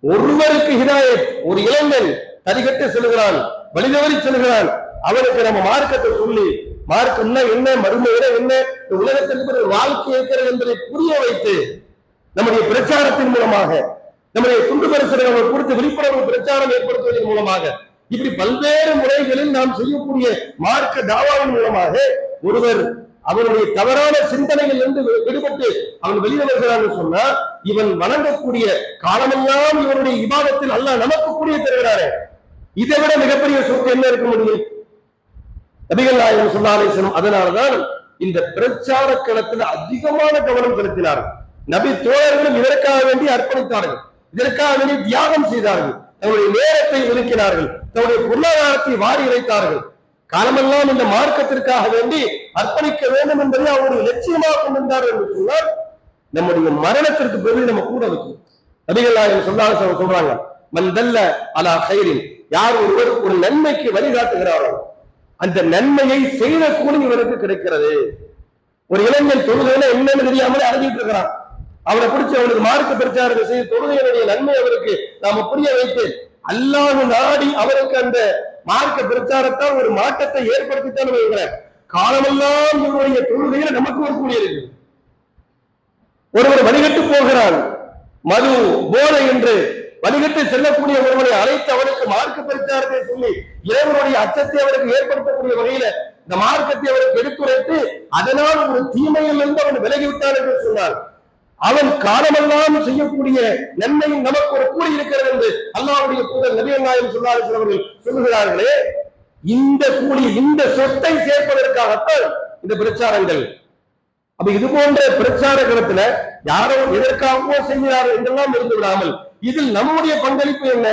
ஒருவருக்கு ஹிதாயத், ஒரு இளைஞன் தரிகட்டு செல்கிறான், வழிதவறி செல்கிறான், அவனுக்கு நம்ம மார்க்கத்தை சொல்லி மார்க்கம்னா என்ன, மறுமையில என்ன, இந்த உலகத்திற்கு ஒரு வாழ்க்கை இருக்கிறது என்பதை புரிய வைத்து நம்முடைய பிரச்சாரத்தின் மூலமாக, நம்முடைய துண்டு பரிசுகளை கொடுத்து விழிப்புணர்வு பிரச்சாரம் ஏற்படுத்துவதன் மூலமாக இப்படி பல்வேறு முறைகளில் நாம் செய்யக்கூடிய மார்க்க தாவாவின் மூலமாக ஒருவர் அவருடைய தவறான சிந்தனைகள் இருந்து விடுபட்டு அவன் வெளியே வருகிறான்னு சொன்னா இவன் வணங்கக்கூடிய காலமெல்லாம் இவருடைய இபாதத்தில் அல்லாஹ் நமக்கு கூடிய தருகிறாரே, இதை விட மிகப்பெரிய சொத்து என்ன இருக்க முடியும்? நபிகள் நாயகம் ஸல்லல்லாஹு அலைஹி வஸல்லம் அதனால்தான் இந்த பிரச்சார களத்தில் அதிகமான கவனம் செலுத்தினார்கள். நபி தோழர்களும் இதற்காக வேண்டி அர்ப்பணித்தார்கள், இதற்காக வேண்டி தியாகம் செய்தார்கள், தங்களுடைய நேரத்தை ஒதுக்கினார்கள், தங்களுடைய பொருளாதாரத்தை வாரி இறைத்தார்கள். காலமெல்லாம் இந்த மார்க்கத்திற்காக வேண்டி அர்ப்பணிக்க வேண்டும் என்பதை அவருடைய லட்சியமாக கொண்டிருந்தார்கள் என்று சொன்னால் நம்முடைய மரணத்திற்கு பிறகு நம்ம கூட வைக்கும். நபிகள் நாயகம் ஸல்லல்லாஹு அலைஹி வஸல்லம் சொல்றாங்க, மன் தல்ல அலா கைரின், யார் ஒருவர் ஒரு நன்மைக்கு வழிகாட்டுகிறாரோ அந்த நன்மையை செய்த கூலி இவருக்கு கிடைக்கிறது. ஒரு இளைஞன் தொழுகையில என்னன்னு தெரியாமலே அடைஞ்சிட்டு இருக்கிறான், அவனை பிடிச்சி அவனுக்கு மார்க்க பிரச்சாரத்தை செய்து தொழுகையினுடைய நன்மை அவருக்கு நாம புரிய வைத்து அல்லாஹ் நாடி அவருக்கு அந்த மார்க்க பிரச்சாரத்தால் ஒரு மாற்றத்தை ஏற்படுத்தித்தான் வைக்கிறார். காலமெல்லாம் இவருடைய தொழுகையில நமக்கு ஒரு கூலி இருக்கு. ஒருவர் வழிகட்டு போகிறான், மது போதை என்று வழிகட்டு செல்லக்கூடிய ஒருவரை அழைத்து அவனுக்கு மார்க்க பிரச்சாரத்தை சொல்லி இறைவனுடைய அச்சத்தை அவருக்கு ஏற்படுத்தக்கூடிய வகையில இந்த மார்க்கத்தை அவருக்கு எடுத்துரைத்து அதனால் ஒரு தீமையில் இருந்து அவன் விலகிவிட்டான் என்று சொன்னார். அவன் காலமெல்லாம் செய்யக்கூடிய நன்மையும் நமக்கு ஒரு கூலி இருக்கிறது என்று அல்லாஹ்வுடைய தூதர் நபிகள் நாயகம் ஸல்லல்லாஹு அலைஹி வஸல்லம் அவர்கள் சொல்லுகிறார்களே, இந்த கூலி இந்த சொத்தை சேர்ப்பதற்காகத்தான் இந்த பிரச்சாரங்கள். அப்ப இது போன்ற பிரச்சார களத்துல யாரோ எதற்காகவோ செய்கிறார்கள் என்றெல்லாம் இருந்து விடாமல் இதில் நம்முடைய பங்களிப்பு என்ன?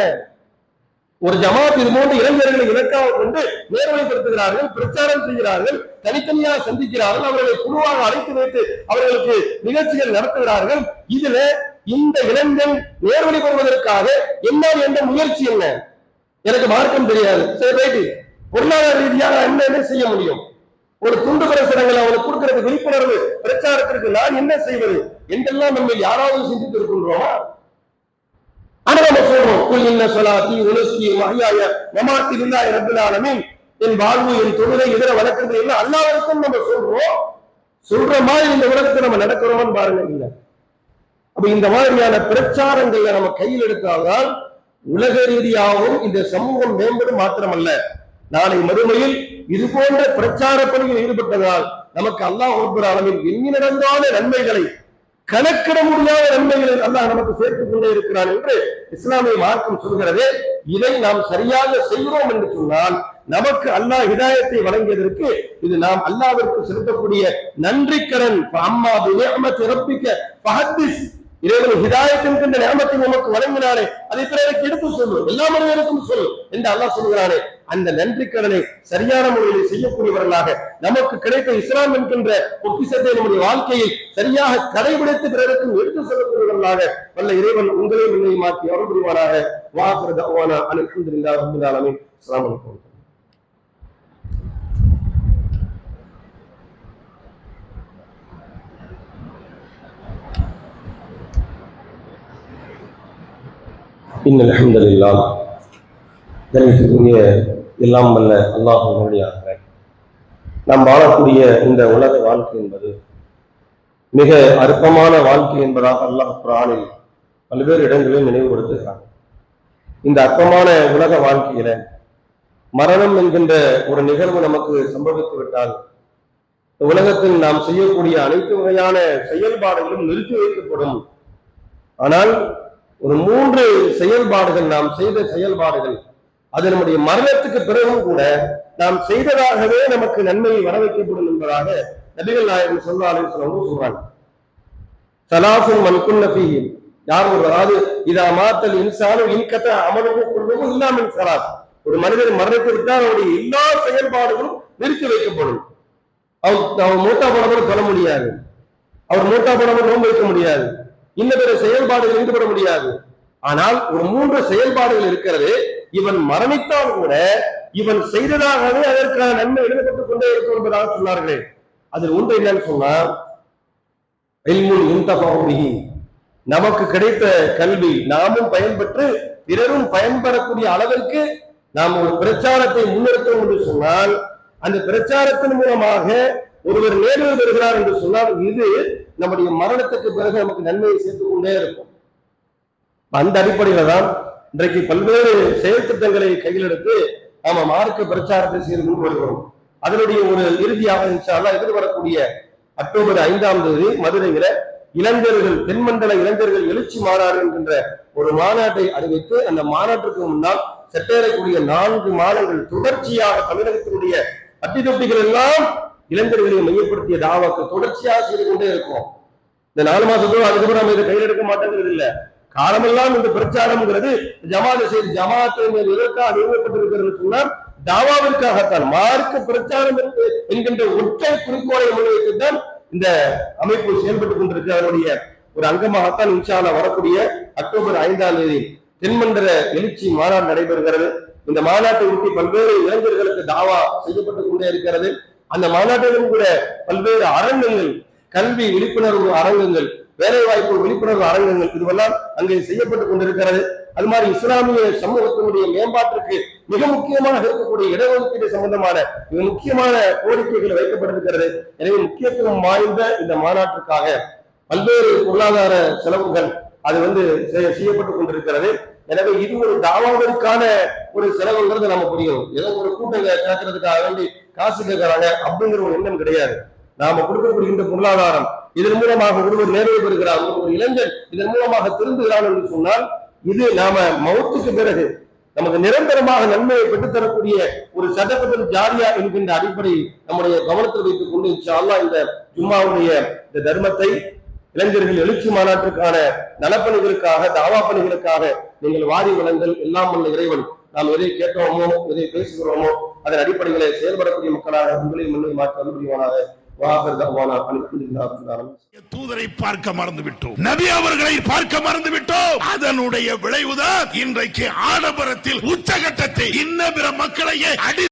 ஒரு ஜமாத் இது போன்ற இளைஞர்களை இலக்காக கொண்டு நேர்வழிப்படுத்துகிறார்கள், பிரச்சாரம் செய்கிறார்கள், தனித்தனியாக சந்திக்கிறார்கள், அவர்களை குழுவாக அழைத்து வைத்து அவர்களுக்கு நிகழ்ச்சிகள் நடத்துகிறார்கள். இதுல இந்த இளைஞன் நேர்வழிப்படுவதற்காக என்ன என்ற முயற்சி என்ன? எனக்கு மார்க்கம் தெரியாது, சரி ரைட்டு, பொருளாதார ரீதியாக என்ன செய்ய முடியும்? ஒரு துண்டு பிரசுரங்களை அவனுக்கு கொடுக்கிறது விழிப்புணர்வு பிரச்சாரத்திற்கு நான் என்ன செய்வது என்றெல்லாம் நம்ம யாராவது சிந்தித்து இருக்கின்றோமா? ஆனா நம்ம சொல்றோம், குல் இன்ன ஸலாத்தி வ நுஸ்கி வ மஹ்யாய வ மமாத்தி லில்லாஹி ரப்பில் ஆலமீன், என் வாழ்வு என் தொழுகை இதர வணக்கங்கள் எல்லாம் அல்லாஹ்வுக்கும் நம்ம சொல்றோம். சொல்ற மாதிரி இந்த உலகத்தை நம்ம நடக்கிறோம்னு பாருங்க. இல்ல, அப்ப இந்த மாதிரியான பிரச்சாரங்கள்ல நம்ம கையில் எடுத்தால்தான் உலக ரீதியாகவும் இந்த சமூகம் மேம்படும் மாத்திரமல்ல, நாளை மறுமையில் இது போன்ற பிரச்சார பணியில் ஈடுபட்டதால் நமக்கு அல்லாஹ் ரப்பல் ஆலமீன் எண்ணி நடந்தான நன்மைகளை, கணக்கிட முடியாத நன்மைகளை அல்லாஹ் நமக்கு சேர்த்துக் கொண்டே இருக்கிறான் என்று இஸ்லாமிய மார்க்கம் சொல்கிறது. இதை நாம் சரியாக செய்கிறோம் என்று சொன்னால் நமக்கு அல்லாஹ் ஹிதாயத்தை வழங்கியதற்கு இது நாம் அல்லாஹ்விற்கு செலுத்தக்கூடிய நன்றி கடன். அம்மா பிநிஅமத்தி ரப்பிக்க ஃபஹத்திஸ், இறைவன் ஹிதாயத் என்கின்ற நியமத்தை நமக்கு வழங்கினாரே அதை பிறருக்கு எடுத்து சொல்லு, எல்லா மனிதருக்கும் சொல்லு என்று அல்லாஹ் சொல்கிறானே, அந்த நன்றி கடனை சரியான முறையில் செய்யக்கூடியவர்களாக நமக்கு கிடைத்த இஸ்லாம் என்கின்ற பொக்கிஷத்தை நம்முடைய வாழ்க்கையை சரியாக கடைபிடித்து பிறருக்கும் எடுத்து செல்லக்கூடியவர்களாக வல்ல இறைவன் உங்களையும் என்னை மாற்றி அருள் புரிவானாக. வாஹிரு தஅவானா அல்ஹம்துலில்லாஹி ரப்பில் ஆலமீன். அஸ்ஸலாமு அலைக்கும். இன்னல் ஹம்துலில்லாஹ், கண்ணியத்திற்குரிய எல்லாம் வல்ல அல்லாஹ்வுடைய நாம் வாழக்கூடிய இந்த உலக வாழ்க்கை என்பது மிக அற்பமான வாழ்க்கை என்பதாக அல்லாஹ் குர்ஆனில் பல்வேறு இடங்களில் நினைவுபடுத்துகிறார். இந்த அற்பமான உலக வாழ்க்கையில மரணம் என்கின்ற ஒரு நிகழ்வு நமக்கு சம்பவித்து விட்டால் உலகத்தில் நாம் செய்யக்கூடிய அனைத்து வகையான செயல்பாடுகளும் நிறுத்தி வைக்கப்படும். ஆனால் ஒரு 3 செயல்பாடுகள், நாம் செய்த செயல்பாடுகள், அது நம்முடைய மரணத்துக்கு பிறகும் கூட நாம் செய்ததாகவே நமக்கு நன்மை வர வைக்கப்படும் என்பதாக நபிகள் நாயகம் ஸல்லல்லாஹு அலைஹி வஸல்லம் சொல்றாங்க. ஸலாசுன் மன் குன்ன ஃபீஹி, யார் ஒரு, அதாவது இதா மாத்தல் இன்சானு இன்கத அமலுஹு குல்லுஹு இல்லா மின் ஸலாத், ஒரு மனிதர் மரணத்தை விட்டால் அவருடைய எல்லா செயல்பாடுகளும் நிறுத்தி வைக்கப்படும். அவர் மூட்டா போனவர் சொல்ல முடியாது, அவர் மூட்டா போனவர் நோன்பு வைக்க முடியாது, இன்ன பிற செயல்பாடுகள் ஈடுபட முடியாது. ஆனால் ஒரு 3 செயல்பாடுகள் இருக்கிறது, இவன் மரணித்தால் கூட இவன் செய்ததாகவே அதற்கான நன்மை எழுதப்பட்டுக் கொண்டே இருக்கும் என்பதாக சொன்னார்களே. அதில் ஒன்று என்னன்னு சொன்னா, இல்முன் யுன்தஃபஉ பிஹி, நமக்கு கிடைத்த கல்வி நாமும் பயன்பெற்று பிறரும் பயன்பெறக்கூடிய அளவிற்கு நாம் ஒரு பிரச்சாரத்தை முன்னெடுத்தோம் என்று சொன்னால், அந்த பிரச்சாரத்தின் மூலமாக ஒருவர் நேர்வு பெறுகிறார் என்று சொன்னால் இது நம்முடைய மரணத்துக்கு பிறகு நமக்கு நன்மையை சேர்த்துக் கொண்டே இருக்கும். அந்த அடிப்படையில தான் இன்றைக்கு பல்வேறு செயல் திட்டங்களை கையில் எடுத்து நாம மார்க்க பிரச்சாரத்தை செய்து கொண்டு வருகிறோம். அதனுடைய ஒரு இறுதியாக இன்ஷா அல்லாஹ் எதிர்வரக்கூடிய அக்டோபர் 5ஆம் தேதி மதுரையில இளைஞர்கள் தென்மண்டல இளைஞர்கள் எழுச்சி மாநாடு என்கின்ற ஒரு மாநாட்டை அறிவித்து அந்த மாநாட்டுக்கு முன்னால் செட்டேறக்கூடிய 4 மாதங்கள் தொடர்ச்சியாக தமிழகத்தினுடைய அட்டி தொட்டிகள் எல்லாம் இளைஞர்களை மையப்படுத்திய தாவாக்கு தொடர்ச்சியாக செய்து கொண்டே இருக்கும். இந்த 4 மாசத்தோடு அதுக்கப்புறம் நம்ம இதை கையில் எடுக்க மாட்டேங்கிறது இல்ல. காலமெல்லாம் இந்த பிரச்சாரம்ங்கிறது ஜமாத்தை எதற்காக நிறுவப்பட்டிருக்கிறது சொன்னால் தாவாவிற்காகத்தான், மார்க்க பிரச்சாரம் என்கின்ற ஒற்றை குறிக்கோளை முன்வைத்துத்தான் இந்த அமைப்பு செயல்பட்டுக் கொண்டிருக்கு. அதனுடைய ஒரு அங்கமாகத்தான் இன்ஷா அல்லாஹ் வரக்கூடிய அக்டோபர் 5ஆம் தேதி தென்மண்டல எழுச்சி மாநாடு நடைபெறுகிறது. இந்த மாநாட்டை ஒட்டி பல்வேறு இளைஞர்களுக்கு தாவா செய்யப்பட்டுக் கொண்டே இருக்கிறது. அந்த மாநாட்டிலும் கூட பல்வேறு அரங்கங்கள், கல்வி விழிப்புணர்வு அரங்கங்கள், வேலை வாய்ப்பு விழிப்புணர்வு அரங்கங்கள் இதுவெல்லாம் அங்கே செய்யப்பட்டுக் கொண்டிருக்கிறது. அது மாதிரி இஸ்லாமிய சமூகத்தினுடைய மேம்பாட்டிற்கு மிக முக்கியமாக இருக்கக்கூடிய இடஒதுக்கீடு சம்பந்தமான மிக முக்கியமான கோரிக்கைகள் வைக்கப்பட்டிருக்கிறது. எனவே முக்கியத்துவம் வாய்ந்த இந்த மாநாட்டிற்காக பல்வேறு பொருளாதார செலவுகள் அது செய்யப்பட்டுக் கொண்டிருக்கிறது. எனவே இது ஒரு தாவாவிற்கான ஒரு செலவுங்கிறது நம்ம புரியும். ஏதோ ஒரு கூட்டம் கேட்கறதுக்காக வேண்டி காசு கேட்கறாங்க அப்படிங்கிற ஒரு எண்ணம் கிடையாது. நாம கொடுக்கப்படுகின்ற பொருளாதாரம் இதன் மூலமாக ஒருவர் நேர்வு பெறுகிறார், ஒரு இளைஞர் இதன் மூலமாக திருந்துகிறார் என்று சொன்னால் இது நாம மௌத்துக்கு பிறகு நமக்கு நிரந்தரமாக நன்மையை பெற்றுத்தரக்கூடிய ஒரு சதகத்துல் ஜாரியா என்கின்ற அடிப்படை நம்முடைய கவனத்தில் வைத்துக் கொண்டு இன்ஷா அல்லாஹ் இந்த ஜும்மாவுடைய இந்த தர்மத்தை இளைஞர்கள் எழுச்சி மாநாட்டிற்கான நலப்பணிகளுக்காக தாவா பணிகளுக்காக நீங்கள் வாரி வழங்கல். எல்லாம் உள்ள இறைவன் நாம் எதை கேட்கிறோமோ எதை பேசுகிறோமோ அதன் அடிப்படையிலே செயல்படக்கூடிய மக்களாக உங்களையும் முன்னே மாற்ற அனுமதிவானாக. தூதரை பார்க்க மறந்து விட்டோம், நபி அவர்களை பார்க்க மறந்து விட்டோம். அதனுடைய விளைவுதான் இன்றைக்கு ஆடம்பரத்தில் உச்சகட்டத்தை இன்ன பிற மக்களையே அடி